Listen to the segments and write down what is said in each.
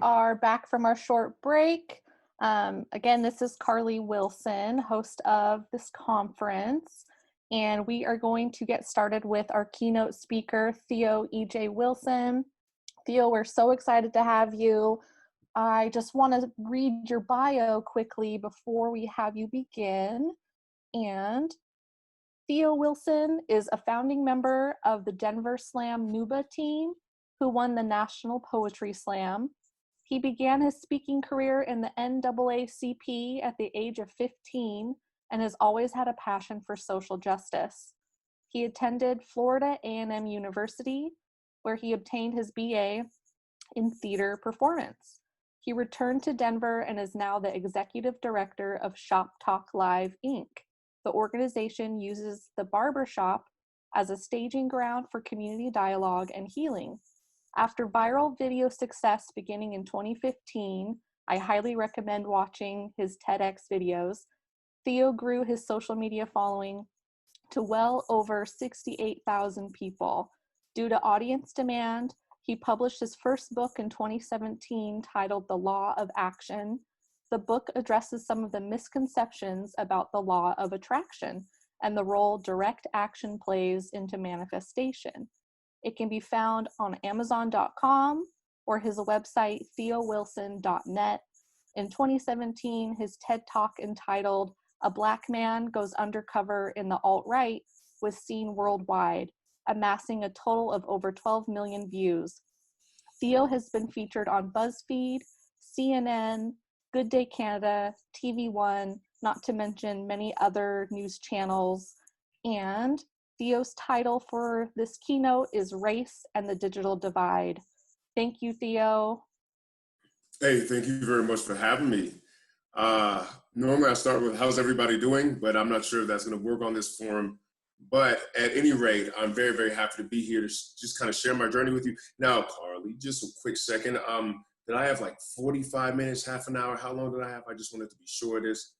are back from our short break. Again, this is Carly Wilson, host of this conference, and we are going to get started with our keynote speaker, Theo E.J. Wilson. Theo, we're so excited to have you. I just want to read your bio quickly before we have you begin. And Theo Wilson is a founding member of the Denver Slam Nuba team, who won the National Poetry Slam. He began his speaking career in the NAACP at the age of 15 and has always had a passion for social justice. He attended Florida A&M University, where he obtained his BA in theater performance. He returned to Denver and is now the executive director of Shop Talk Live, Inc. The organization uses the barbershop as a staging ground for community dialogue and healing. After viral video success beginning in 2015, I highly recommend watching his TEDx videos. Theo grew his social media following to well over 68,000 people. Due to audience demand, he published his first book in 2017 titled The Law of Action. The book addresses some of the misconceptions about the law of attraction and the role direct action plays into manifestation. It can be found on Amazon.com or his website, theowilson.net. In 2017, his TED Talk entitled A Black Man Goes Undercover in the Alt-Right was seen worldwide, amassing a total of over 12 million views. Theo has been featured on BuzzFeed, CNN, Good Day Canada, TV One, not to mention many other news channels. And Theo's title for this keynote is Race and the Digital Divide. Thank you, Theo. Hey, thank you very much for having me. Normally I start with how's everybody doing, but I'm not sure if that's going to work on this forum. But at any rate, I'm very, very happy to be here to just kind of share my journey with you. Now, Carly, just a quick second. Did I have like 45 minutes, half an hour? How long did I have? I just wanted to be sure of this.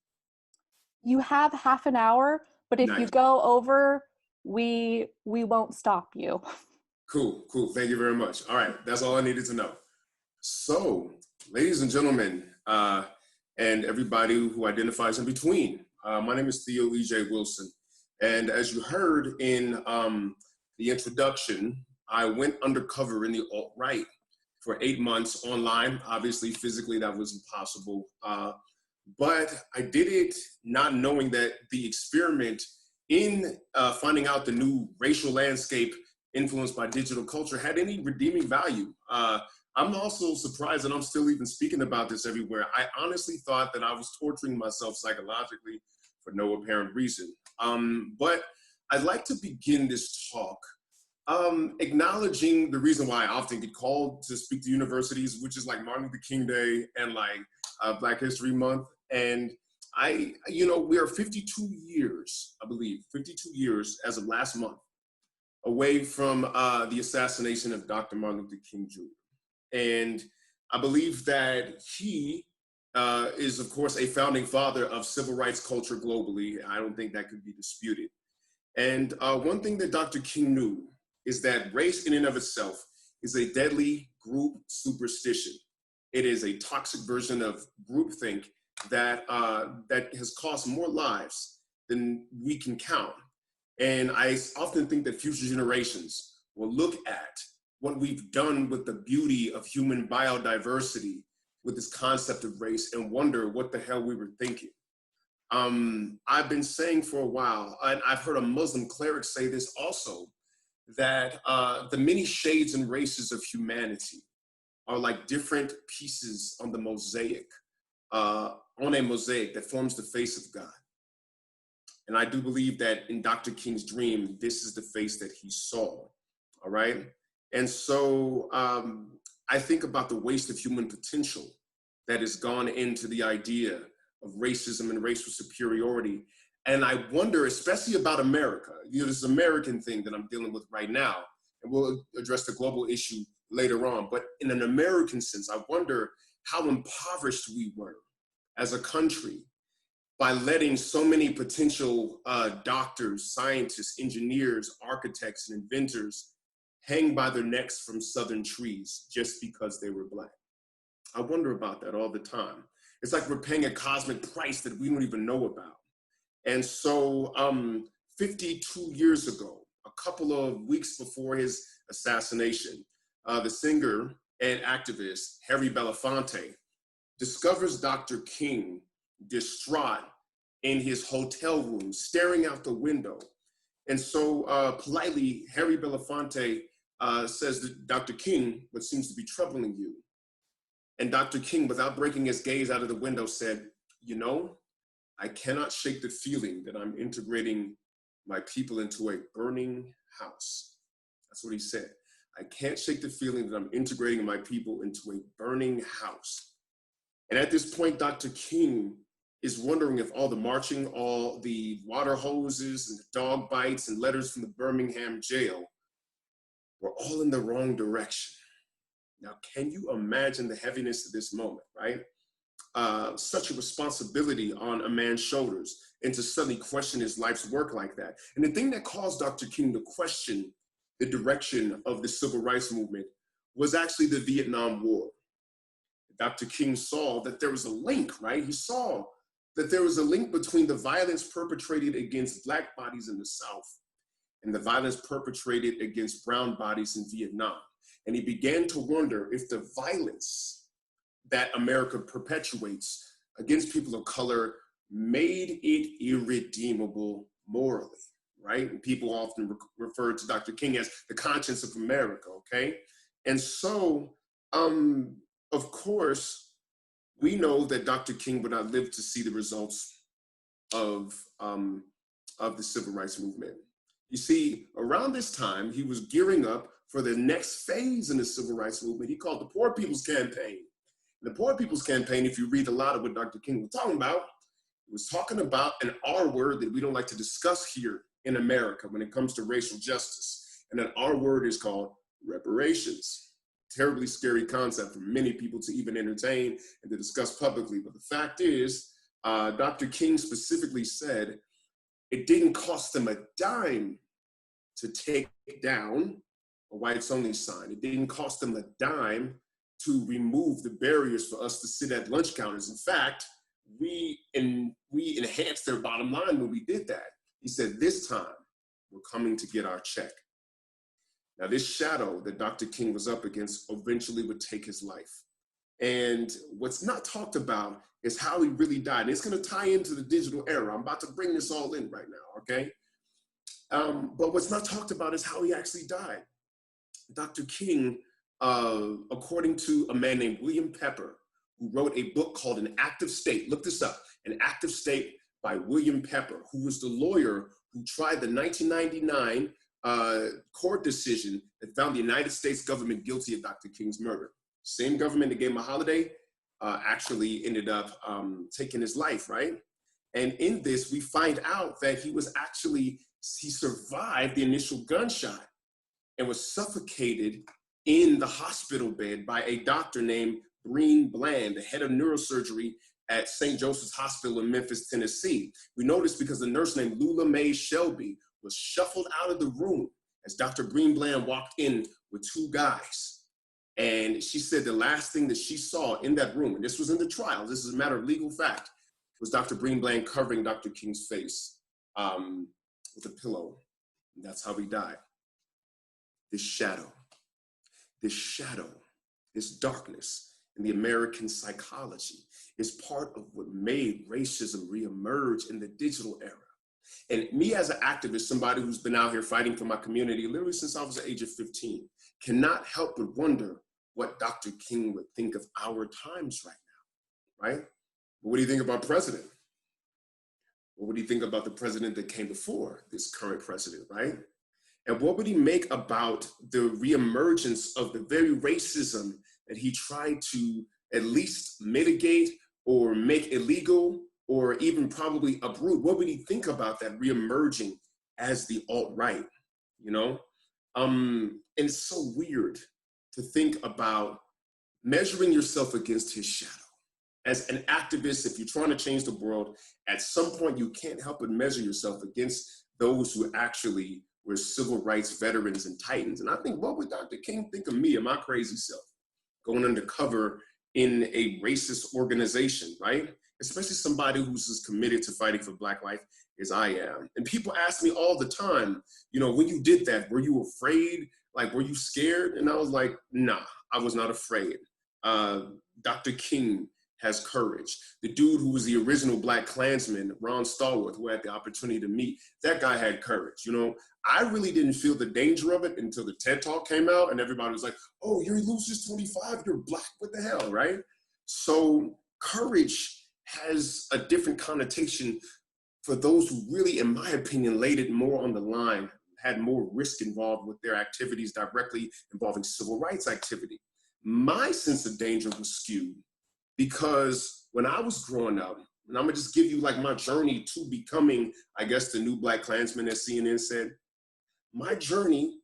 You have half an hour, but if you go over, we won't stop you. Cool. Thank you very much. All right, that's all I needed to know. So, ladies and gentlemen, and everybody who identifies in between, my name is Theo E.J. Wilson. And as you heard in the introduction, I went undercover in the alt-right for 8 months online. Obviously, physically, that was impossible. But I did it not knowing that the experiment in finding out the new racial landscape influenced by digital culture had any redeeming value. I'm also surprised that I'm still even speaking about this everywhere. I honestly thought that I was torturing myself psychologically for no apparent reason. But I'd like to begin this talk acknowledging the reason why I often get called to speak to universities, which is like Martin Luther King Day and like Black History Month. And we are 52 years, I believe, 52 years as of last month away from the assassination of Dr. Martin Luther King Jr. And I believe that he is, of course, a founding father of civil rights culture globally. I don't think that could be disputed. And one thing that Dr. King knew is that race in and of itself is a deadly group superstition. It is a toxic version of groupthink that has cost more lives than we can count. And I often think that future generations will look at what we've done with the beauty of human biodiversity with this concept of race and wonder what the hell we were thinking. I've been saying for a while, and I've heard a Muslim cleric say this also, that the many shades and races of humanity are like different pieces on the mosaic, on a mosaic that forms the face of God. And I do believe that in Dr. King's dream, this is the face that he saw, all right? And so I think about the waste of human potential that has gone into the idea of racism and racial superiority. And I wonder, especially about America, this American thing that I'm dealing with right now, and we'll address the global issue later on, but in an American sense, I wonder how impoverished we were as a country by letting so many potential doctors, scientists, engineers, architects, and inventors hang by their necks from southern trees just because they were Black. I wonder about that all the time. It's like we're paying a cosmic price that we don't even know about. And so 52 years ago, a couple of weeks before his assassination, the singer and activist Harry Belafonte discovers Dr. King distraught in his hotel room, staring out the window. And so politely, Harry Belafonte says to Dr. King, what seems to be troubling you? And Dr. King, without breaking his gaze out of the window, said, you know, I cannot shake the feeling that I'm integrating my people into a burning house. That's what he said. I can't shake the feeling that I'm integrating my people into a burning house. And at this point, Dr. King is wondering if all the marching, all the water hoses and the dog bites and letters from the Birmingham jail were all in the wrong direction. Now, can you imagine the heaviness of this moment, right? Such a responsibility on a man's shoulders, and to suddenly question his life's work like that. And the thing that caused Dr. King to question the direction of the civil rights movement was actually the Vietnam War. Dr. King saw that there was a link, right? He saw that there was a link between the violence perpetrated against Black bodies in the South and the violence perpetrated against brown bodies in Vietnam. And he began to wonder if the violence that America perpetuates against people of color made it irredeemable morally, right? And people often refer to Dr. King as the conscience of America, okay? And so, of course, we know that Dr. King would not live to see the results of the civil rights movement. You see, around this time, he was gearing up for the next phase in the civil rights movement. He called the Poor People's Campaign. The Poor People's Campaign, if you read a lot of what Dr. King was talking about, he was talking about an R word that we don't like to discuss here in America when it comes to racial justice. And that R word is called reparations. Terribly scary concept for many people to even entertain and to discuss publicly. But the fact is, Dr. King specifically said, it didn't cost them a dime to take down a whites only sign. It didn't cost them a dime to remove the barriers for us to sit at lunch counters. In fact, we enhanced their bottom line when we did that. He said, this time, we're coming to get our check. Now, this shadow that Dr. King was up against eventually would take his life. And what's not talked about is how he really died. And it's going to tie into the digital era. I'm about to bring this all in right now, okay? But what's not talked about is how he actually died. Dr. King, according to a man named William Pepper, who wrote a book called An Active State, look this up, An Active State by William Pepper, who was the lawyer who tried the 1999 court decision that found the United States government guilty of Dr. King's murder. Same government that gave him a holiday actually ended up taking his life, right? And in this, we find out that he survived the initial gunshot and was suffocated in the hospital bed by a doctor named Breen Bland, the head of neurosurgery at St. Joseph's Hospital in Memphis, Tennessee. We know this because a nurse named Lula Mae Shelby was shuffled out of the room as Dr. Breen Bland walked in with two guys. And she said the last thing that she saw in that room, and this was in the trial, this is a matter of legal fact, was Dr. Breen Bland covering Dr. King's face with a pillow. And that's how he died. This shadow, this darkness in the American psychology is part of what made racism reemerge in the digital era. And me as an activist, somebody who's been out here fighting for my community literally since I was the age of 15, cannot help but wonder what Dr. King would think of our times right now, right? What do you think about president? What would he think about the president that came before this current president, right? And what would he make about the reemergence of the very racism that he tried to at least mitigate or make illegal or even probably uproot? What would he think about that reemerging as the alt-right, you know? And it's so weird to think about measuring yourself against his shadow. As an activist, if you're trying to change the world, at some point you can't help but measure yourself against those who actually were civil rights veterans and titans. And I think, what would Dr. King think of me and my crazy self going undercover in a racist organization, right? Especially somebody who's as committed to fighting for Black life as I am. And people ask me all the time, you know, when you did that, were you afraid? Like, were you scared? And I was like, nah, I was not afraid. Dr. King has courage. The dude who was the original Black Klansman, Ron Stallworth, who I had the opportunity to meet, that guy had courage. You know, I really didn't feel the danger of it until the TED Talk came out and everybody was like, oh, you're Lucius 25, you're Black, what the hell, right? So courage has a different connotation for those who really, in my opinion, laid it more on the line, had more risk involved with their activities directly involving civil rights activity. My sense of danger was skewed because when I was growing up, and I'm gonna just give you like my journey to becoming, I guess, the new Black Klansman, as CNN said, my journey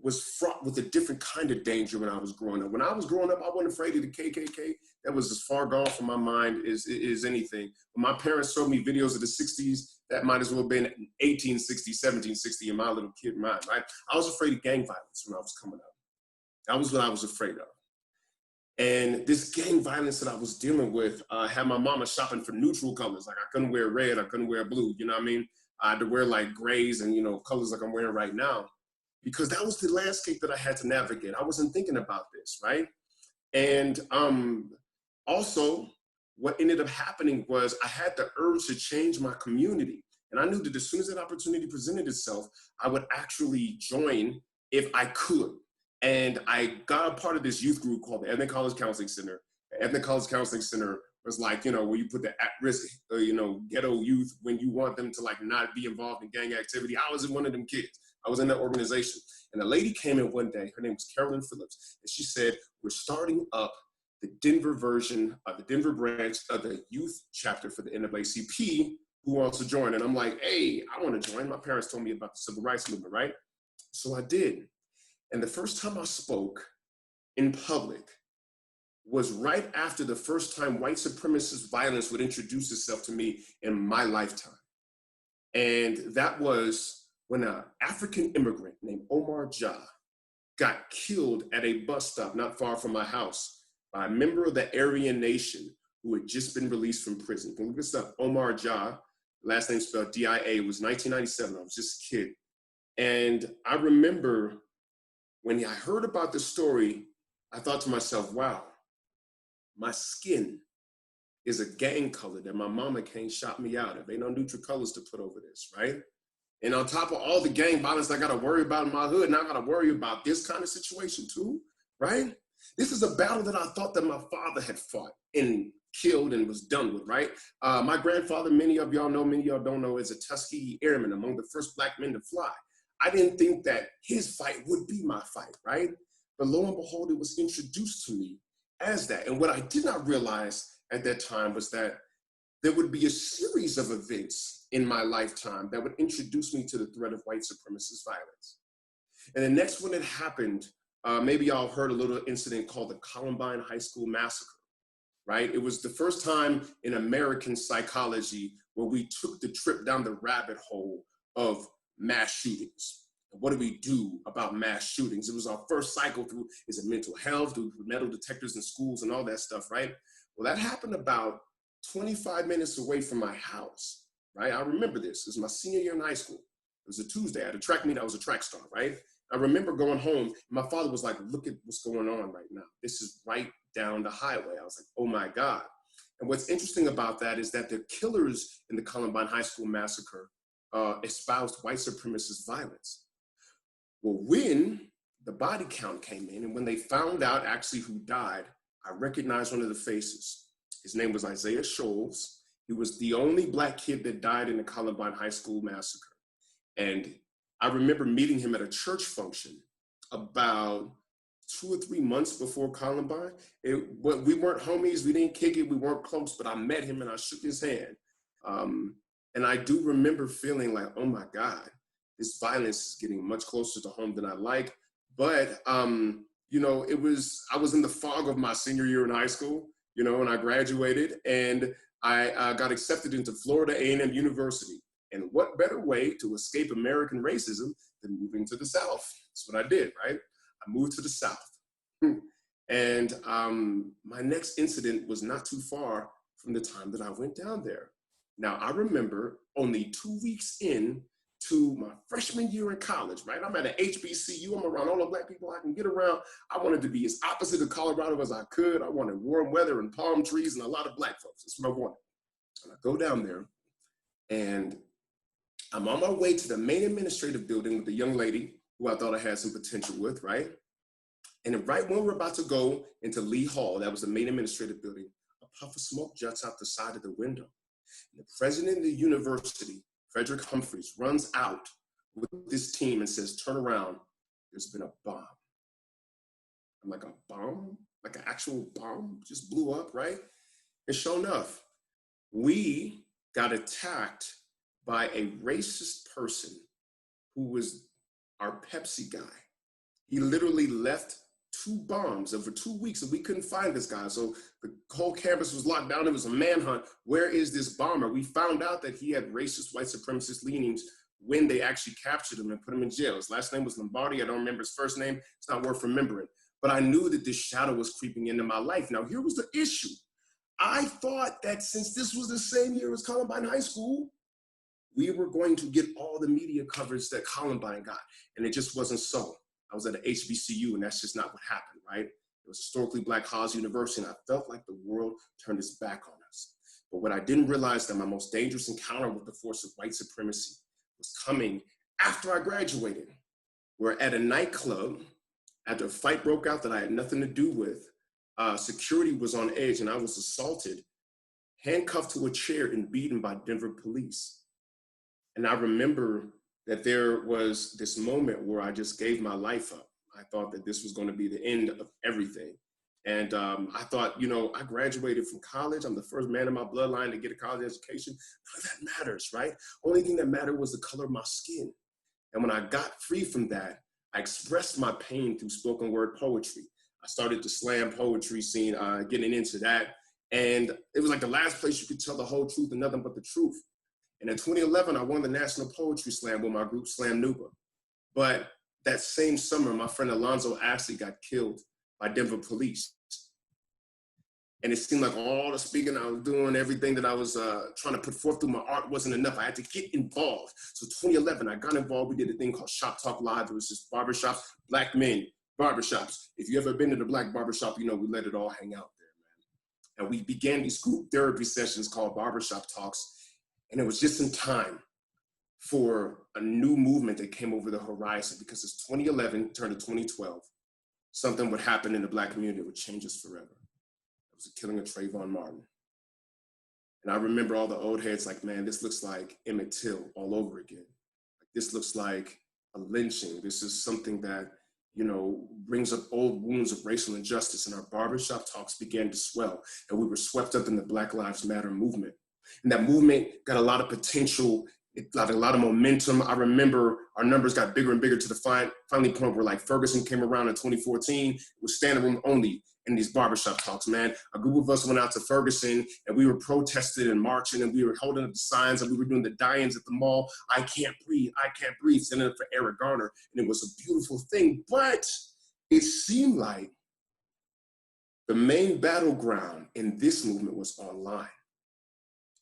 was fraught with a different kind of danger when I was growing up. When I was growing up, I wasn't afraid of the KKK. That was as far gone from my mind as anything. When my parents showed me videos of the 60s, that might as well have been 1860, 1760 in my little kid mind, right? I was afraid of gang violence when I was coming up. That was what I was afraid of. And this gang violence that I was dealing with had my mama shopping for neutral colors. Like I couldn't wear red, I couldn't wear blue, you know what I mean? I had to wear like grays and, you know, colors like I'm wearing right now, because that was the landscape that I had to navigate. I wasn't thinking about this, right? And also what ended up happening was I had the urge to change my community. And I knew that as soon as that opportunity presented itself, I would actually join if I could. And I got a part of this youth group called the Ethnic College Counseling Center. The Ethnic College Counseling Center was like, you know, where you put the at-risk, you know, ghetto youth when you want them to like not be involved in gang activity. I was one of them kids. I was in that organization. And a lady came in one day, her name was Carolyn Phillips, and she said, we're starting up the Denver version of the Denver branch of the youth chapter for the NAACP. Who wants to join? And I'm like, hey, I want to join. My parents told me about the civil rights movement, right? So I did. And the first time I spoke in public was right after the first time white supremacist violence would introduce itself to me in my lifetime. And that was when an African immigrant named Omar Jah got killed at a bus stop not far from my house by a member of the Aryan Nation who had just been released from prison. You can look this up. Omar Jah, last name spelled D-I-A, was 1997. I was just a kid. And I remember when I heard about this story, I thought to myself, wow, my skin is a gang color that my mama can't shop me out of. Ain't no neutral colors to put over this, right? And on top of all the gang violence I gotta worry about in my hood, now I gotta worry about this kind of situation too, right? This is a battle that I thought that my father had fought and killed and was done with, right? My grandfather, many of y'all know, many of y'all don't know, is a Tuskegee Airman, among the first Black men to fly. I didn't think that his fight would be my fight, right? But lo and behold, it was introduced to me as that. And what I did not realize at that time was that there would be a series of events in my lifetime that would introduce me to the threat of white supremacist violence. And the next one that happened, maybe y'all heard a little incident called the Columbine High School Massacre, right? It was the first time in American psychology where we took the trip down the rabbit hole of mass shootings. What do we do about mass shootings? It was our first cycle through, is it mental health, through metal detectors in schools and all that stuff, right? Well, that happened about 25 minutes away from my house, right? I remember this. It was my senior year in high school. It was a Tuesday. I had a track meet. I was a track star, right? I remember going home, and my father was like, look at what's going on right now. This is right down the highway. I was like, oh my God. And what's interesting about that is that the killers in the Columbine High School Massacre espoused white supremacist violence. Well, when the body count came in and when they found out actually who died, I recognized one of the faces. His name was Isaiah Scholes. He was the only Black kid that died in the Columbine High School Massacre. And I remember meeting him at a church function about 2 or 3 months before Columbine. We weren't homies, we didn't kick it, we weren't close, but I met him and I shook his hand. And I do remember feeling like, oh my God, this violence is getting much closer to home than I like. But, you know, I was in the fog of my senior year in high school, you know, and I graduated and I got accepted into Florida A&M University. And what better way to escape American racism than moving to the South? That's what I did, right? I moved to the South. And my next incident was not too far from the time that I went down there. Now, I remember only 2 weeks in to my freshman year in college, right? I'm at an HBCU. I'm around all the Black people I can get around. I wanted to be as opposite of Colorado as I could. I wanted warm weather and palm trees and a lot of Black folks. That's what I wanted. And I go down there, and I'm on my way to the main administrative building with a young lady who I thought I had some potential with, right? And then right when we're about to go into Lee Hall, that was the main administrative building, a puff of smoke juts out the side of the window. And the president of the university, Frederick Humphreys, runs out with this team and says, turn around, there's been a bomb. I'm like, a bomb? Like an actual bomb just blew up, right? And sure enough, we got attacked by a racist person who was our Pepsi guy. He literally left 2 bombs over 2 weeks, and we couldn't find this guy. So the whole campus was locked down. It was a manhunt. Where is this bomber? We found out that he had racist white supremacist leanings when they actually captured him and put him in jail. His last name was Lombardi. I don't remember his first name. It's not worth remembering. But I knew that this shadow was creeping into my life. Now, here was the issue. I thought that since this was the same year as Columbine High School, we were going to get all the media coverage that Columbine got, and it just wasn't so. I was at an HBCU, and that's just not what happened, right? It was historically Black Haas University, and I felt like the world turned its back on us. But what I didn't realize, that my most dangerous encounter with the force of white supremacy was coming after I graduated. We're at a nightclub after a fight broke out that I had nothing to do with. Security was on edge, and I was assaulted, handcuffed to a chair, and beaten by Denver police. And I remember that there was this moment where I just gave my life up. I thought that this was going to be the end of everything. And I thought, you know, I graduated from college. I'm the first man in my bloodline to get a college education. None of that matters, right? Only thing that mattered was the color of my skin. And when I got free from that, I expressed my pain through spoken word poetry. I started the slam poetry scene, getting into that. And it was like the last place you could tell the whole truth and nothing but the truth. And in 2011, I won the National Poetry Slam with my group Slam Nuba. But that same summer, my friend Alonzo Ashley got killed by Denver police. And it seemed like all the speaking I was doing, everything that I was trying to put forth through my art wasn't enough. I had to get involved. So 2011, I got involved. We did a thing called Shop Talk Live. It was just barbershops, Black men, barbershops. If you ever been to the Black barbershop, you know we let it all hang out there, man. And we began these group therapy sessions called Barbershop Talks. And it was just in time for a new movement that came over the horizon, because it's 2011 turned to 2012. Something would happen in the Black community that would change us forever. It was the killing of Trayvon Martin. And I remember all the old heads like, man, this looks like Emmett Till all over again. This looks like a lynching. This is something that, you know, brings up old wounds of racial injustice. And our barbershop talks began to swell, and we were swept up in the Black Lives Matter movement. And that movement got a lot of potential. It got a lot of momentum. I remember our numbers got bigger and bigger to the finally point where, like, Ferguson came around in 2014. It was standing room only in these barbershop talks, man. A group of us went out to Ferguson, and we were protesting and marching, and we were holding up the signs, and we were doing the die-ins at the mall. I can't breathe, sending it for Eric Garner. And it was a beautiful thing. But it seemed like the main battleground in this movement was online.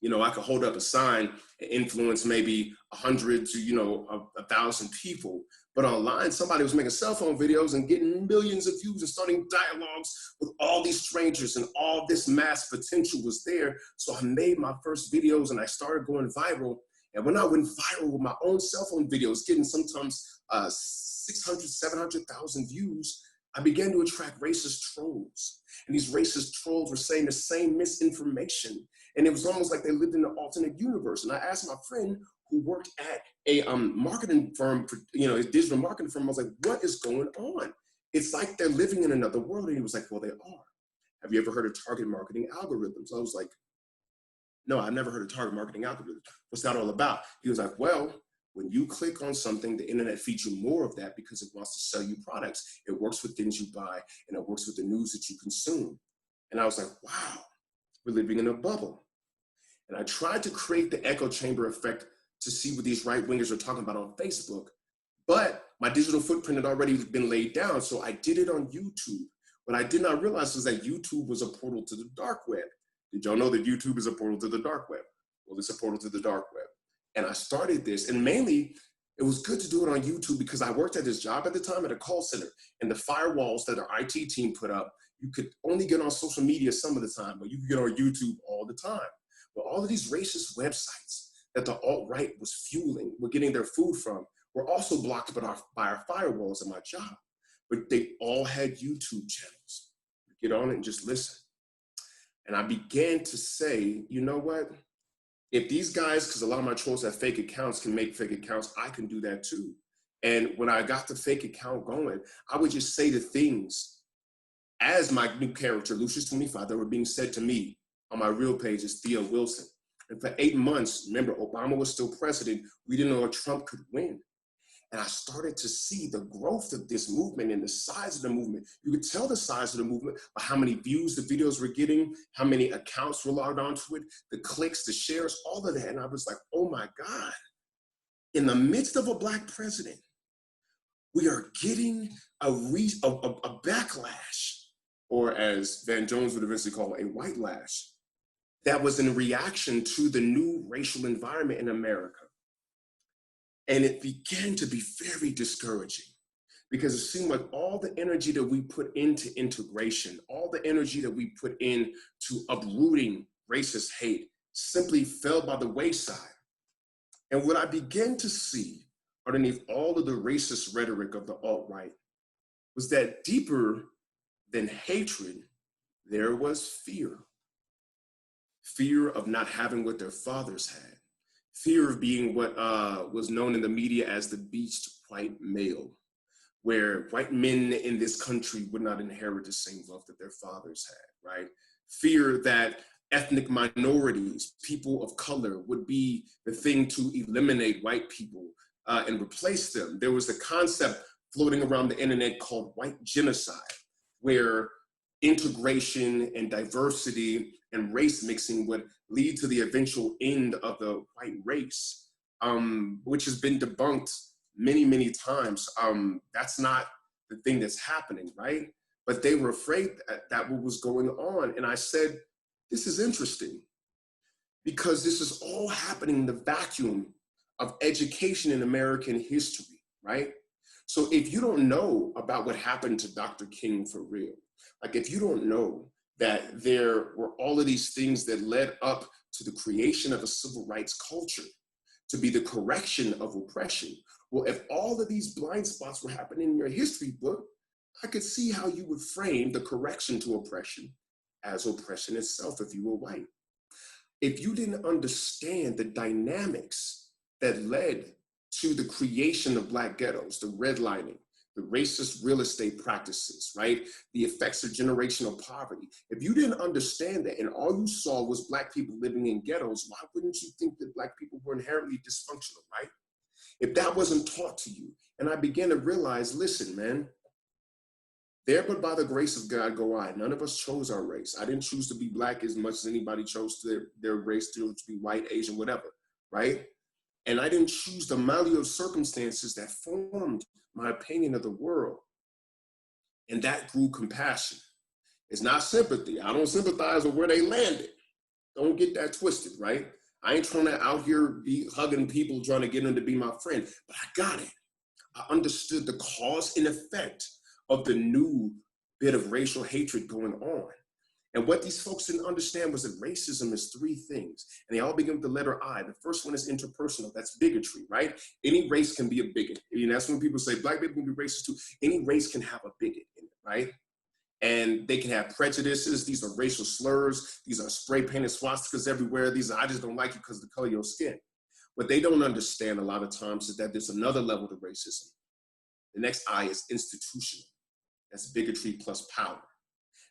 You know, I could hold up a sign and influence maybe 100 to, you know, 1,000 people. But online, somebody was making cell phone videos and getting millions of views and starting dialogues with all these strangers, and all this mass potential was there. So I made my first videos and I started going viral. And when I went viral with my own cell phone videos, getting sometimes 600, 700,000 views, I began to attract racist trolls. And these racist trolls were saying the same misinformation. And it was almost like they lived in an alternate universe. And I asked my friend who worked at a marketing firm, you know, a digital marketing firm, I was like, what is going on? It's like they're living in another world. And he was like, well, they are. Have you ever heard of target marketing algorithms? I was like, no, I've never heard of target marketing algorithms. What's that all about? He was like, well, when you click on something, the internet feeds you more of that because it wants to sell you products. It works with things you buy, and it works with the news that you consume. And I was like, wow, we're living in a bubble. And I tried to create the echo chamber effect to see what these right-wingers are talking about on Facebook, but my digital footprint had already been laid down. So I did it on YouTube, What I did not realize was that YouTube was a portal to the dark web. Did y'all know that YouTube is a portal to the dark web? Well, it's a portal to the dark web. And I started this, and mainly it was good to do it on YouTube because I worked at this job at the time at a call center, and the firewalls that our IT team put up, you could only get on social media some of the time, but you could get on YouTube all the time. But all of these racist websites that the alt-right was fueling, were getting their food from, were also blocked by our firewalls at my job. But they all had YouTube channels. Get on it and just listen. And I began to say, you know what? If these guys, because a lot of my trolls have fake accounts, can make fake accounts, I can do that too. And when I got the fake account going, I would just say the things as my new character, Lucius 25, that were being said to me on my real page as Theo Wilson. And for 8 months, remember, Obama was still president. We didn't know if Trump could win. And I started to see the growth of this movement and the size of the movement. You could tell the size of the movement by how many views the videos were getting, how many accounts were logged onto it, the clicks, the shares, all of that. And I was like, oh my God, in the midst of a Black president, we are getting a backlash, or as Van Jones would eventually call it, a white lash, that was in reaction to the new racial environment in America. And it began to be very discouraging because it seemed like all the energy that we put into integration, all the energy that we put into uprooting racist hate simply fell by the wayside. And what I began to see underneath all of the racist rhetoric of the alt-right was that deeper than hatred, there was fear. Fear of not having what their fathers had. Fear of being what was known in the media as the bleached white male, where white men in this country would not inherit the same wealth that their fathers had, right? Fear that ethnic minorities, people of color, would be the thing to eliminate white people and replace them. There was a concept floating around the internet called white genocide, where integration and diversity and race mixing would lead to the eventual end of the white race, which has been debunked many, many times. That's not the thing that's happening, right? But they were afraid that what was going on. And I said, this is interesting because this is all happening in the vacuum of education in American history, right? So if you don't know about what happened to Dr. King for real, like if you don't know that there were all of these things that led up to the creation of a civil rights culture to be the correction of oppression. Well, if all of these blind spots were happening in your history book, I could see how you would frame the correction to oppression as oppression itself if you were white. If you didn't understand the dynamics that led to the creation of Black ghettos, the redlining, the racist real estate practices, right? The effects of generational poverty. If you didn't understand that and all you saw was Black people living in ghettos, why wouldn't you think that Black people were inherently dysfunctional, right? If that wasn't taught to you, and I began to realize, listen, man, there but by the grace of God go I. None of us chose our race. I didn't choose to be Black as much as anybody chose their race to be white, Asian, whatever, right? And I didn't choose the milieu of circumstances that formed my opinion of the world. And that grew compassion. It's not sympathy. I don't sympathize with where they landed. Don't get that twisted, right? I ain't trying to out here be hugging people, trying to get them to be my friend, but I got it. I understood the cause and effect of the new bit of racial hatred going on. And what these folks didn't understand was that racism is three things, and they all begin with the letter I. The first one is interpersonal. That's bigotry, right? Any race can be a bigot. And that's when people say Black people can be racist too. Any race can have a bigot in it, right? And they can have prejudices. These are racial slurs. These are spray painted swastikas everywhere. These are, I just don't like you because of the color of your skin. What they don't understand a lot of times is that there's another level to racism. The next I is institutional. That's bigotry plus power.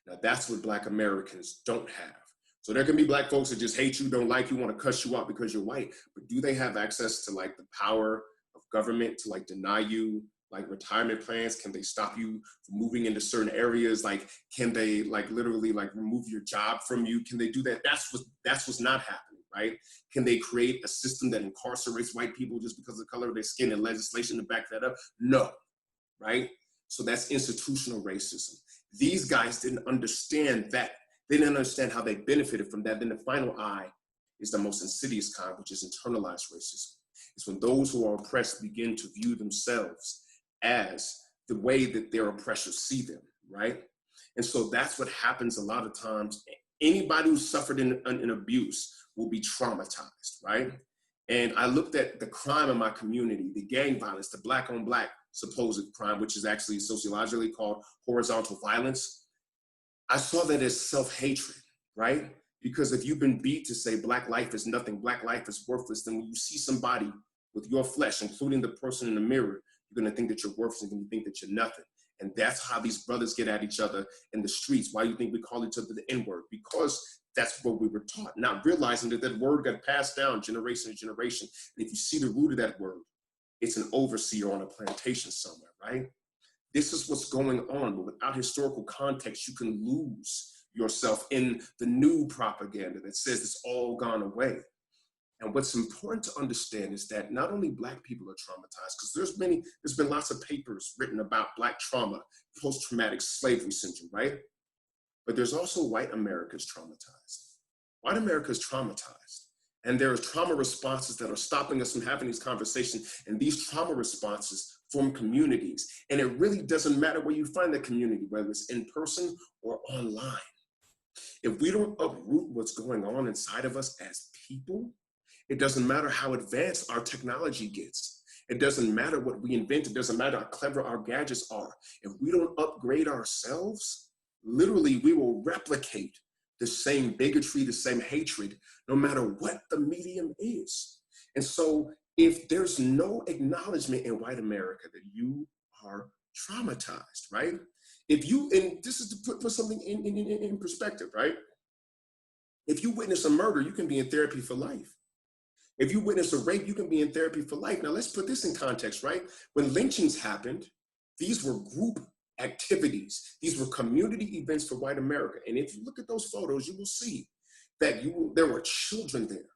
Now that's what Black Americans don't have. So there can be Black folks that just hate you, don't like you, want to cuss you out because you're white, but do they have access to like the power of government to like deny you like retirement plans? Can they stop you from moving into certain areas? Like, can they like literally like remove your job from you? Can they do that? That's what's not happening, right? Can they create a system that incarcerates white people just because of the color of their skin and legislation to back that up? No, right? So that's institutional racism. These guys didn't understand that. They didn't understand how they benefited from that. Then the final I is the most insidious kind, which is internalized racism. It's when those who are oppressed begin to view themselves as the way that their oppressors see them, right? And so that's what happens a lot of times. Anybody who suffered an abuse will be traumatized, right? And I looked at the crime in my community, the gang violence, the black on black supposed crime, which is actually sociologically called horizontal violence. I saw that as self-hatred, right? Because if you've been beat to say black life is nothing, black life is worthless, then when you see somebody with your flesh, including the person in the mirror, you're gonna think that you're worthless and you think that you're nothing. And that's how these brothers get at each other in the streets. Why do you think we call each other the N-word? Because that's what we were taught, not realizing that that word got passed down generation to generation. And if you see the root of that word, it's an overseer on a plantation somewhere, right? This is what's going on, but without historical context, you can lose yourself in the new propaganda that says it's all gone away. And what's important to understand is that not only Black people are traumatized, because there's been lots of papers written about Black trauma, post-traumatic slavery syndrome, right? But there's also white America's traumatized. White America is traumatized. And there are trauma responses that are stopping us from having these conversations. And these trauma responses form communities. And it really doesn't matter where you find the community, whether it's in person or online. If we don't uproot what's going on inside of us as people, it doesn't matter how advanced our technology gets. It doesn't matter what we invent. It doesn't matter how clever our gadgets are. If we don't upgrade ourselves, literally we will replicate the same bigotry, the same hatred, no matter what the medium is. And so if there's no acknowledgement in white America that you are traumatized, right? If you, and this is to put something in perspective, right? If you witness a murder, you can be in therapy for life. If you witness a rape, you can be in therapy for life. Now let's put this in context, right? When lynchings happened, these were group activities. These were community events for white America. And if you look at those photos, you will see that there were children there.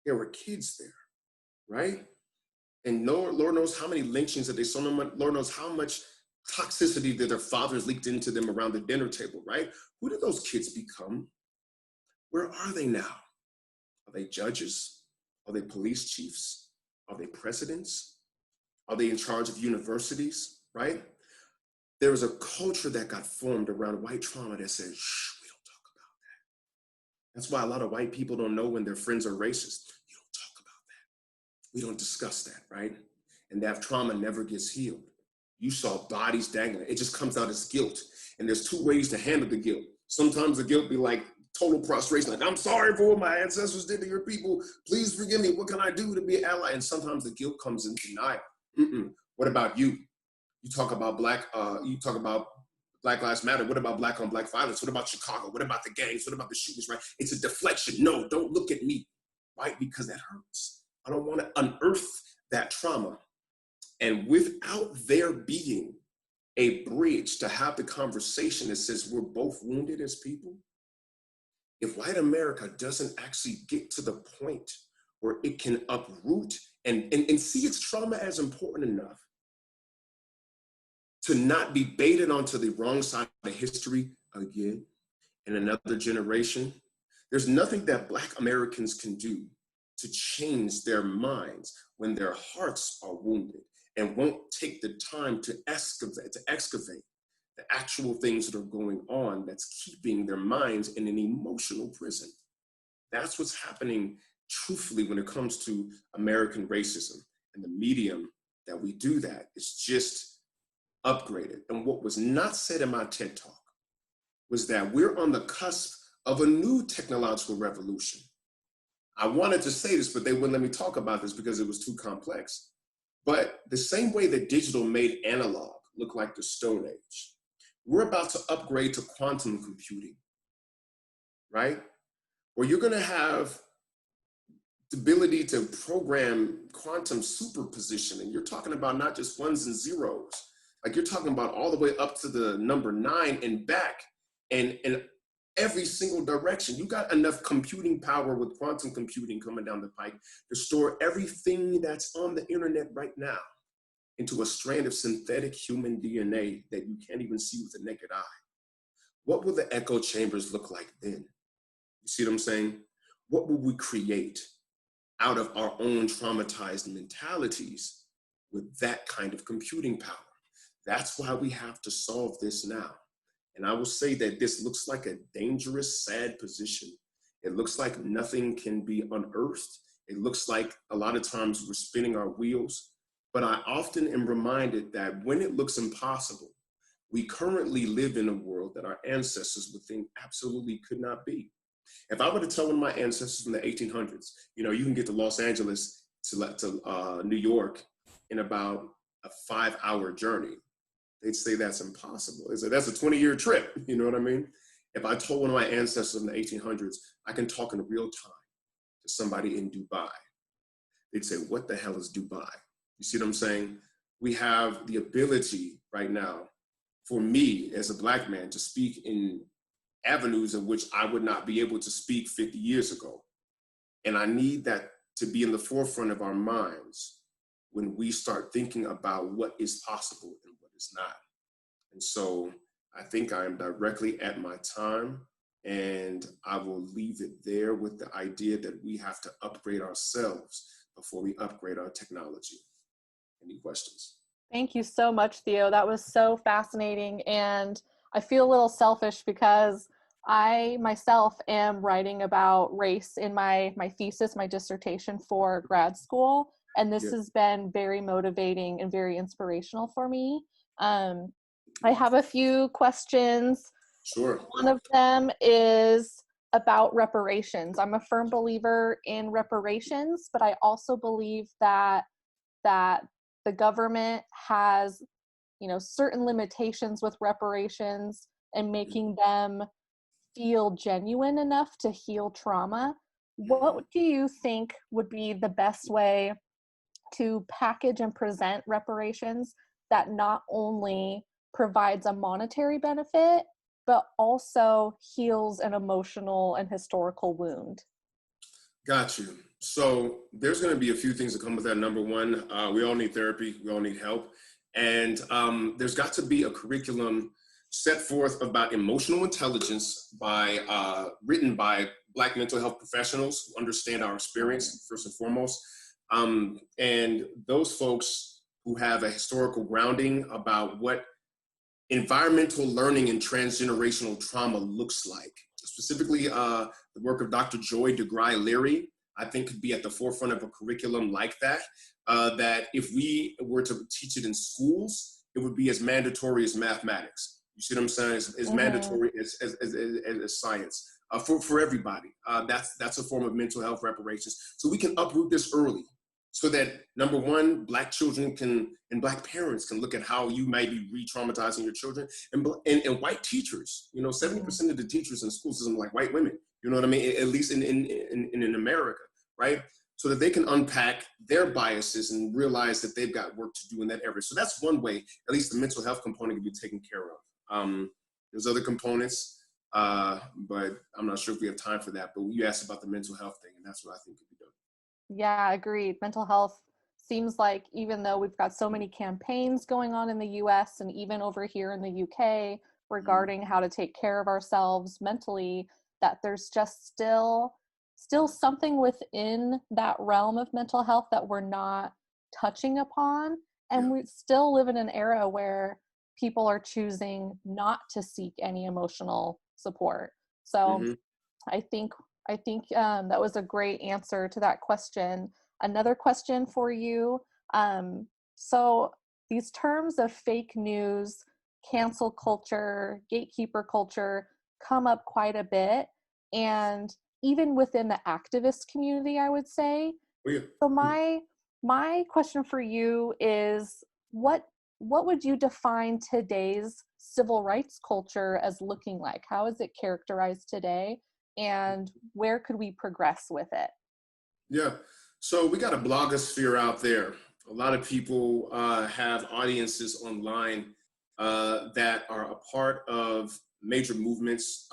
There were kids there, right? And Lord knows how many lynchings that they saw. Lord knows how much toxicity that their fathers leaked into them around the dinner table, right? Who did those kids become? Where are they now? Are they judges? Are they police chiefs? Are they presidents? Are they in charge of universities, right? There was a culture that got formed around white trauma that said, shh, we don't talk about that. That's why a lot of white people don't know when their friends are racist. You don't talk about that. We don't discuss that, right? And that trauma never gets healed. You saw bodies dangling. It just comes out as guilt. And there's two ways to handle the guilt. Sometimes the guilt be like total prostration, like, I'm sorry for what my ancestors did to your people. Please forgive me. What can I do to be an ally? And sometimes the guilt comes in denial. What about you? You talk about Black Lives Matter. What about Black on Black violence? What about Chicago? What about the gangs? What about the shootings, right? It's a deflection. No, don't look at me, right? Because that hurts. I don't want to unearth that trauma. And without there being a bridge to have the conversation that says we're both wounded as people, if white America doesn't actually get to the point where it can uproot and see its trauma as important enough to not be baited onto the wrong side of history again in another generation, there's nothing that Black Americans can do to change their minds when their hearts are wounded and won't take the time to excavate the actual things that are going on that's keeping their minds in an emotional prison. That's what's happening truthfully when it comes to American racism. And the medium that we do that is just upgraded. And what was not said in my TED Talk was that we're on the cusp of a new technological revolution. I wanted to say this, but they wouldn't let me talk about this because it was too complex. But the same way that digital made analog look like the Stone Age, we're about to upgrade to quantum computing, right? Where you're gonna have the ability to program quantum superposition. And you're talking about not just ones and zeros, like you're talking about all the way up to the number 9 and back and every single direction. You got enough computing power with quantum computing coming down the pike to store everything that's on the internet right now into a strand of synthetic human DNA that you can't even see with the naked eye. what will the echo chambers look like then? You see what I'm saying? What will we create out of our own traumatized mentalities with that kind of computing power? That's why we have to solve this now. And I will say that this looks like a dangerous, sad position. It looks like nothing can be unearthed. It looks like a lot of times we're spinning our wheels. But I often am reminded that when it looks impossible, we currently live in a world that our ancestors would think absolutely could not be. If I were to tell one of my ancestors from the 1800s, you can get to Los Angeles to New York in about a 5-hour journey, they'd say that's impossible. They'd say that's a 20-year trip. You know what I mean? If I told one of my ancestors in the 1800s, I can talk in real time to somebody in Dubai, they'd say, what the hell is Dubai? You see what I'm saying? We have the ability right now for me as a Black man to speak in avenues in which I would not be able to speak 50 years ago. And I need that to be in the forefront of our minds when we start thinking about what is possible and what is not. And so I think I am directly at my time, and I will leave it there with the idea that we have to upgrade ourselves before we upgrade our technology. Any questions? Thank you so much, Theo. That was so fascinating. And I feel a little selfish because I myself am writing about race in my thesis, my dissertation for grad school. And this has been very motivating and very inspirational for me. I have a few questions. Sure. One of them is about reparations. I'm a firm believer in reparations, but I also believe that the government has, certain limitations with reparations and making them feel genuine enough to heal trauma. What do you think would be the best way to package and present reparations that not only provides a monetary benefit, but also heals an emotional and historical wound? Got you. So there's going to be a few things that come with that. Number one, we all need therapy. We all need help. And there's got to be a curriculum set forth about emotional intelligence written by Black mental health professionals who understand our experience, first and foremost. And those folks who have a historical grounding about what environmental learning and transgenerational trauma looks like. Specifically, the work of Dr. Joy DeGruy-Leary, I think could be at the forefront of a curriculum like that, that if we were to teach it in schools, it would be as mandatory as mathematics. You see what I'm saying? As mandatory as science for everybody. That's a form of mental health reparations. So we can uproot this early so that, number one, Black children and Black parents can look at how you might be re-traumatizing your children, and white teachers, 70% of the teachers in school system are like white women, you know what I mean? At least in America, right? So that they can unpack their biases and realize that they've got work to do in that area. So that's one way, at least the mental health component can be taken care of. There's other components, but I'm not sure if we have time for that, but you asked about the mental health thing, and that's what I think could be done. Yeah, agreed. Mental health seems like, even though we've got so many campaigns going on in the US and even over here in the UK regarding how to take care of ourselves mentally, that there's just still something within that realm of mental health that we're not touching upon. And we still live in an era where people are choosing not to seek any emotional support. So I think that was a great answer to that question. Another question for you. So these terms of fake news, cancel culture, gatekeeper culture come up quite a bit. And even within the activist community, I would say. So my question for you is, what would you define today's civil rights culture as looking like? How is it characterized today? And where could we progress with it? Yeah, so we got a blogosphere out there. A lot of people have audiences online that are a part of major movements,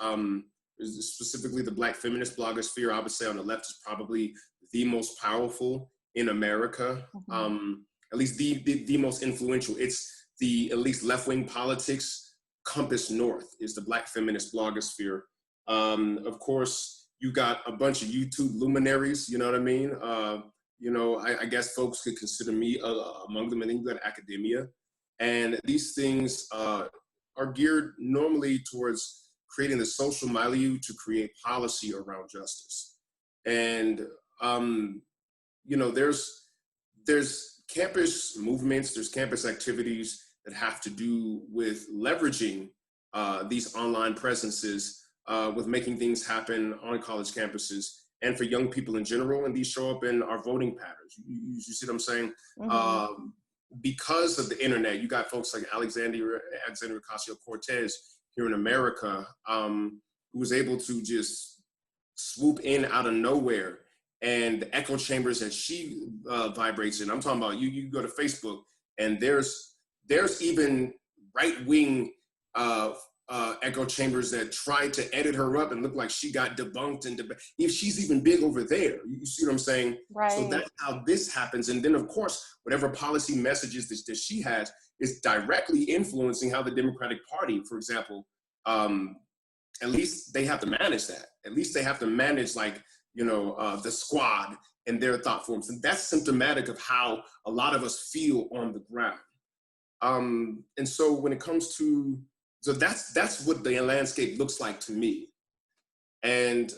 specifically the Black feminist blogosphere. I would say on the left is probably the most powerful in America, at least the most influential. It's the at least left-wing politics Compass North is the Black feminist blogosphere. Of course, you got a bunch of YouTube luminaries, you know what I mean? I guess folks could consider me among them, and then you got academia. And these things are geared normally towards creating the social milieu to create policy around justice. And, there's campus movements, there's campus activities that have to do with leveraging these online presences, with making things happen on college campuses and for young people in general. And these show up in our voting patterns. You see what I'm saying? Mm-hmm. Because of the internet, you got folks like Alexandria Ocasio-Cortez here in America, who was able to just swoop in out of nowhere, and the echo chambers that she vibrates in. I'm talking about you go to Facebook, and there's even right-wing echo chambers that tried to edit her up and look like she got debunked, and if she's even big over there. You see what I'm saying? Right. So that's how this happens. And then of course, whatever policy messages that she has is directly influencing how the Democratic Party, for example, at least they have to manage that. At least they have to manage the squad and their thought forms. And that's symptomatic of how a lot of us feel on the ground. And so when it comes to, so that's what the landscape looks like to me. And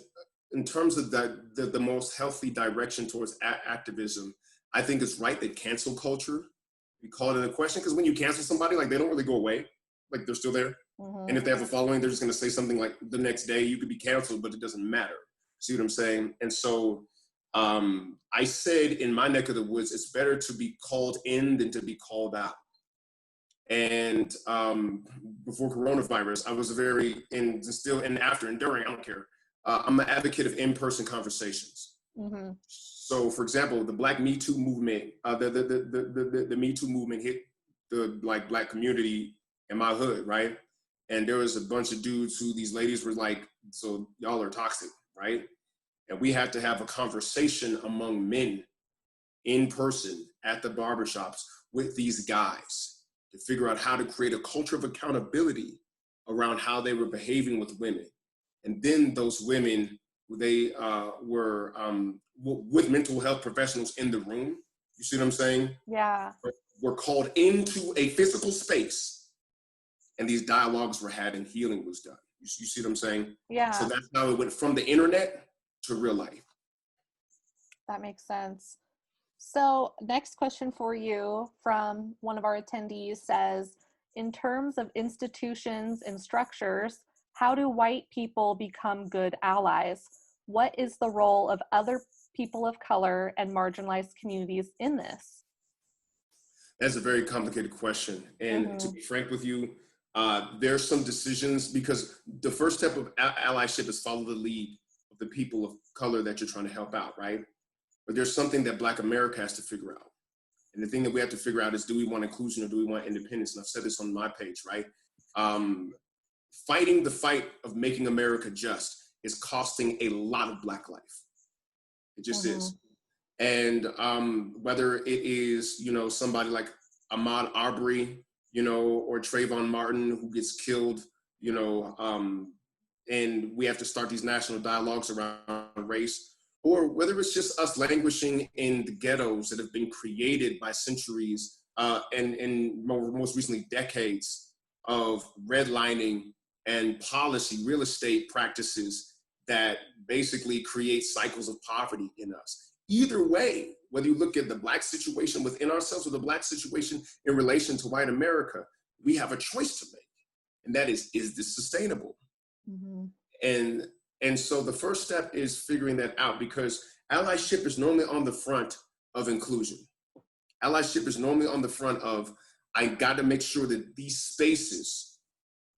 in terms of the most healthy direction towards activism, I think it's right that cancel culture, we call it into question, because when you cancel somebody, they don't really go away. They're still there. Mm-hmm. And if they have a following, they're just going to say something like the next day, you could be canceled, but it doesn't matter. See what I'm saying? And so I said in my neck of the woods, it's better to be called in than to be called out. And before coronavirus, I was during, I don't care. I'm an advocate of in-person conversations. Mm-hmm. So for example, the Black Me Too movement, the Me Too movement hit the Black community in my hood, right? And there was a bunch of dudes who these ladies were like, so y'all are toxic, right? And we had to have a conversation among men in person at the barbershops with these guys to figure out how to create a culture of accountability around how they were behaving with women. And then those women, they were with mental health professionals in the room. You see what I'm saying? Yeah. Were called into a physical space, and these dialogues were had and healing was done. You see what I'm saying? Yeah. So that's how it went from the internet to real life. That makes sense. So next question for you from one of our attendees says, in terms of institutions and structures, how do white people become good allies? What is the role of other people of color and marginalized communities in this? That's a very complicated question. And to be frank with you, there's some decisions, because the first step of allyship is follow the lead of the people of color that you're trying to help out, right? But there's something that Black America has to figure out. And the thing that we have to figure out is, do we want inclusion or do we want independence? And I've said this on my page, right? Fighting the fight of making America just is costing a lot of Black life. It just is. And whether it is, somebody like Ahmaud Arbery, or Trayvon Martin who gets killed, and we have to start these national dialogues around race, or whether it's just us languishing in the ghettos that have been created by centuries and most recently decades of redlining and policy, real estate practices that basically create cycles of poverty in us. Either way, whether you look at the Black situation within ourselves or the Black situation in relation to white America, we have a choice to make. And that is this sustainable? Mm-hmm. And so the first step is figuring that out, because allyship is normally on the front of inclusion. Allyship is normally on the front of, I got to make sure that these spaces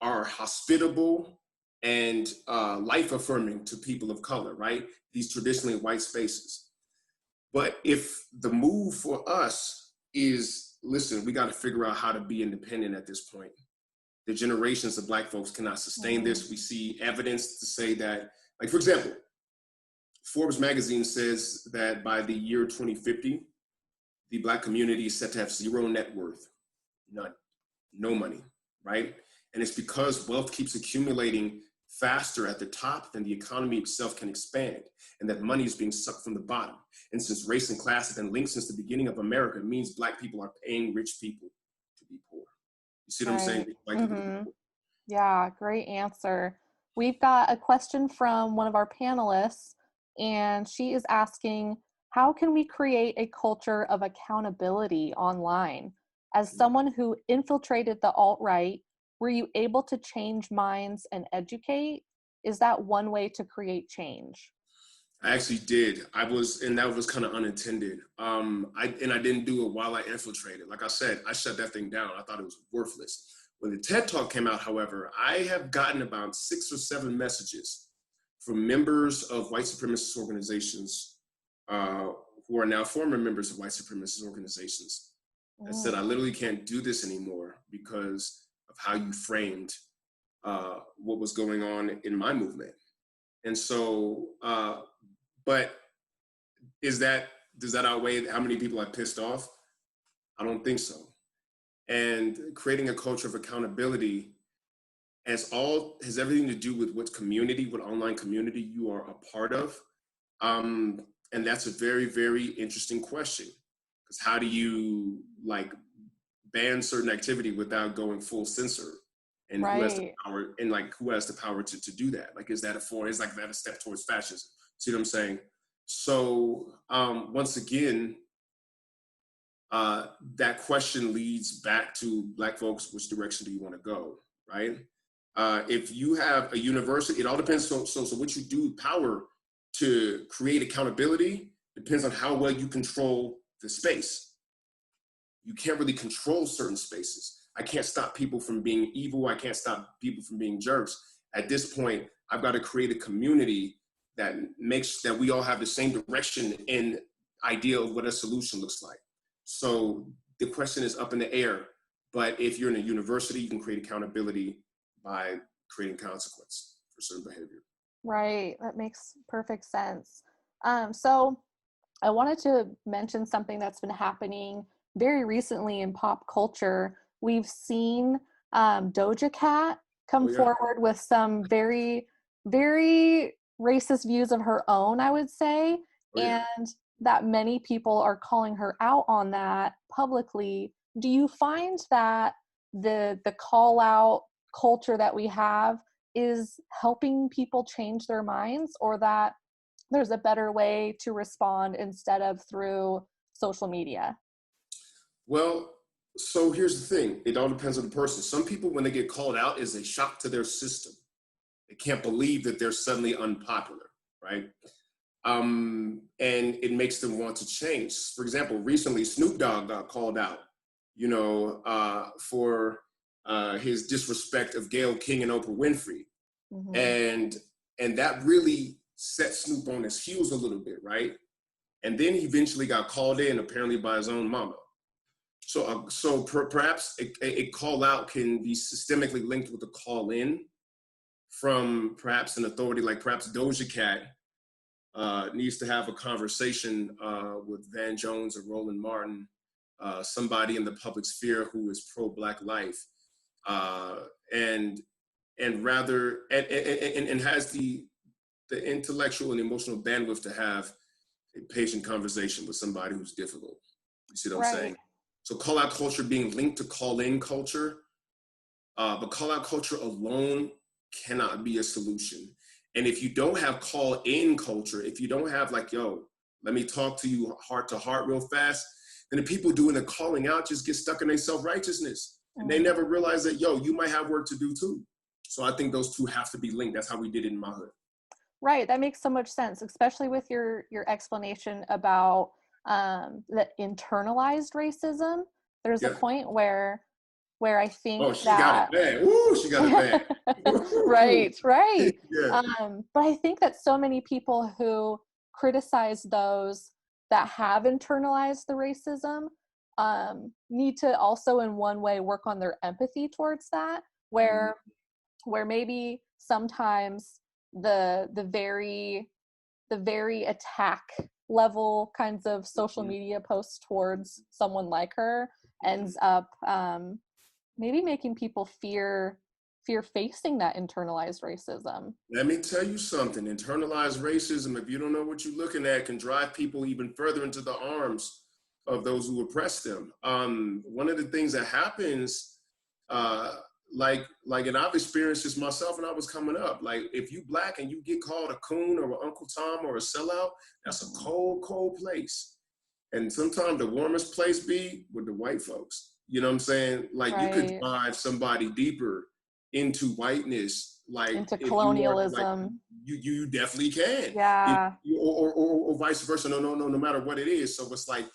are hospitable and life-affirming to people of color, right? These traditionally white spaces. But if the move for us is, listen, we got to figure out how to be independent at this point. The generations of Black folks cannot sustain this. We see evidence to say that, for example, Forbes magazine says that by the year 2050, the Black community is set to have zero net worth, none, no money, right? And it's because wealth keeps accumulating faster at the top than the economy itself can expand, and that money is being sucked from the bottom. And since race and class have been linked since the beginning of America, it means Black people are paying rich people to be poor. You see what I'm saying? Right. White people to be Mm-hmm. poor. Yeah, great answer. We've got a question from one of our panelists, and she is asking, how can we create a culture of accountability online? As someone who infiltrated the alt-right, were you able to change minds and educate? Is that one way to create change? I actually did. And that was kind of unintended. I didn't do it while I infiltrated. Like I said, I shut that thing down. I thought it was worthless. When the TED Talk came out, however, I have gotten about 6 or 7 messages from members of white supremacist organizations who are now former members of white supremacist organizations that said, I literally can't do this anymore because of how you framed what was going on in my movement. And so, but does that outweigh how many people I pissed off? I don't think so. And creating a culture of accountability has everything to do with what online community you are a part of. And that's a very, very interesting question. Because how do you ban certain activity without going full censor? And who has the Right. power? And who has the power to do that? Is that a step towards fascism? See what I'm saying? So once again, that question leads back to Black folks: which direction do you want to go? Right? If you have a university, it all depends. So what you do, power to create accountability depends on how well you control the space. You can't really control certain spaces. I can't stop people from being evil. I can't stop people from being jerks. At this point, I've got to create a community that makes that we all have the same direction and idea of what a solution looks like. So the question is up in the air. But if you're in a university, you can create accountability by creating consequence for certain behavior. Right. That makes perfect sense. So I wanted to mention something that's been happening very recently in pop culture. We've seen Doja Cat come Oh yeah. forward with some very, very racist views of her own, I would say, Oh yeah. and that many people are calling her out on that publicly. Do you find that the call out culture that we have is helping people change their minds, or that there's a better way to respond instead of through social media? Well, so here's the thing. It all depends on the person. Some people, when they get called out, is a shock to their system. They can't believe that they're suddenly unpopular, right? And it makes them want to change. For example, recently Snoop Dogg got called out, for his disrespect of Gayle King and Oprah Winfrey, Mm-hmm. and that really set Snoop on his heels a little bit, right? And then he eventually got called in, apparently by his own mama. So perhaps a call out can be systemically linked with a call in from perhaps an authority, like perhaps Doja Cat needs to have a conversation with Van Jones or Roland Martin, somebody in the public sphere who is pro-Black life, and has the intellectual and emotional bandwidth to have a patient conversation with somebody who's difficult. You see what I'm Right. saying? So call out culture being linked to call in culture, but call out culture alone cannot be a solution. And if you don't have call in culture, if you don't have yo, let me talk to you heart to heart real fast, then the people doing the calling out just get stuck in their self-righteousness. And they never realize that, you might have work to do too. So I think those two have to be linked. That's how we did it in my hood. Right. That makes so much sense, especially with your explanation about the internalized racism. There's a Yeah. point where I Oh, think she got it that bad. Woo, she got it bad. right, right. Yeah. But I think that so many people who criticize those that have internalized the racism need to also, in one way, work on their empathy towards that, where maybe sometimes the very attack level kinds of social media posts towards someone like her ends up maybe making people fear if you're facing that internalized racism? Let me tell you something. Internalized racism, if you don't know what you're looking at, can drive people even further into the arms of those who oppress them. One of the things that happens, uh, and I've experienced this myself when I was coming up. Like, if you Black and you get called a coon or an Uncle Tom or a sellout, that's a cold, cold place. And sometimes the warmest place be with the white folks. You know what I'm saying? Like, you could Right. drive somebody deeper into whiteness, like Into if you are like colonialism. you definitely can. If Yeah. you, or vice versa. No matter what it is. So it's like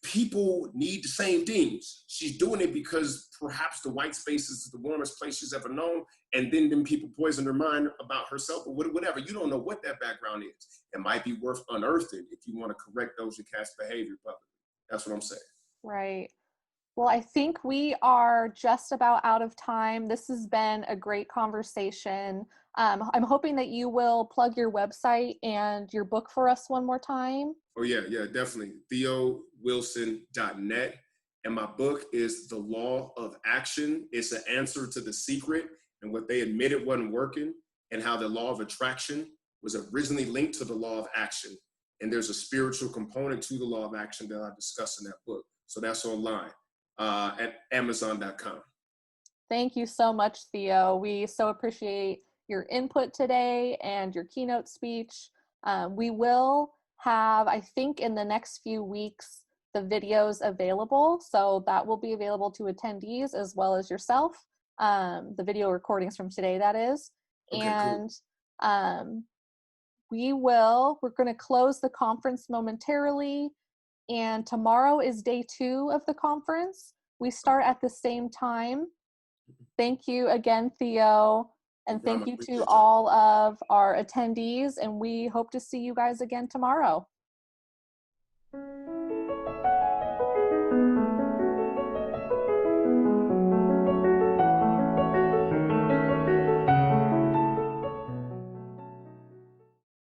people need the same things. She's doing it because perhaps the white space is the warmest place she's ever known, and then people poison her mind about herself or whatever. You don't know what that background is. It might be worth unearthing if you want to correct those who cast behavior publicly. That's what I'm saying. Right. Well, I think we are just about out of time. This has been a great conversation. I'm hoping that you will plug your website and your book for us one more time. Oh yeah, definitely. TheoWilson.net. And my book is The Law of Action. It's an answer to The Secret and what they admitted wasn't working, and how the law of attraction was originally linked to the law of action. And there's a spiritual component to the law of action that I discuss in that book. So that's online at Amazon.com. Thank you so much, Theo. We so appreciate your input today and your keynote speech. We will have, I think in the next few weeks, the videos available. So that will be available to attendees as well as yourself. The video recordings from today, that is. Okay, cool. And we're going to close the conference momentarily. And tomorrow is day 2 of the conference. We start at the same time. Thank you again, Theo. And thank you to all of our attendees. And we hope to see you guys again tomorrow.